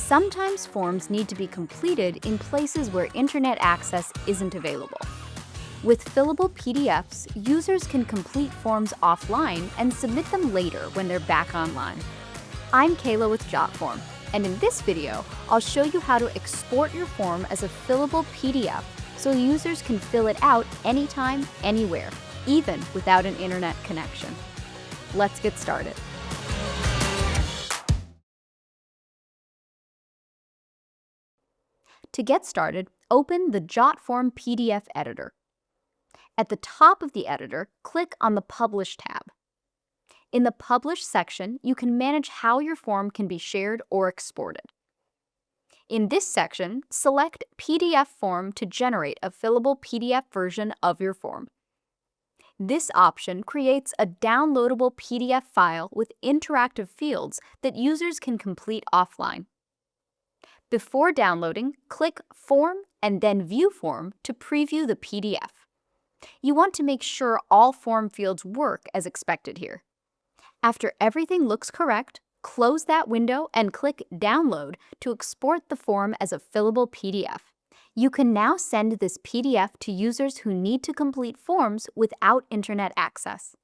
Sometimes forms need to be completed in places where internet access isn't available. With fillable PDFs, users can complete forms offline and submit them later when they're back online. I'm Kayla with Jotform, and in this video, I'll show you how to export your form as a fillable PDF so users can fill it out anytime, anywhere, even without an internet connection. Let's get started. To get started, open the Jotform PDF Editor. At the top of the editor, click on the Publish tab. In the Publish section, you can manage how your form can be shared or exported. In this section, select PDF Form to generate a fillable PDF version of your form. This option creates a downloadable PDF file with interactive fields that users can complete offline. Before downloading, click Form and then View Form to preview the PDF. You want to make sure all form fields work as expected here. After everything looks correct, close that window and click Download to export the form as a fillable PDF. You can now send this PDF to users who need to complete forms without internet access.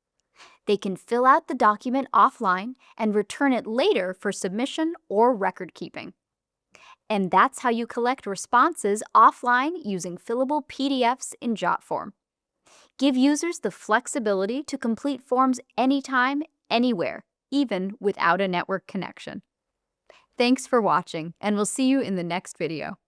They can fill out the document offline and return it later for submission or record keeping. And that's how you collect responses offline using fillable PDFs in Jotform. Give users the flexibility to complete forms anytime, anywhere, even without a network connection. Thanks for watching, and we'll see you in the next video.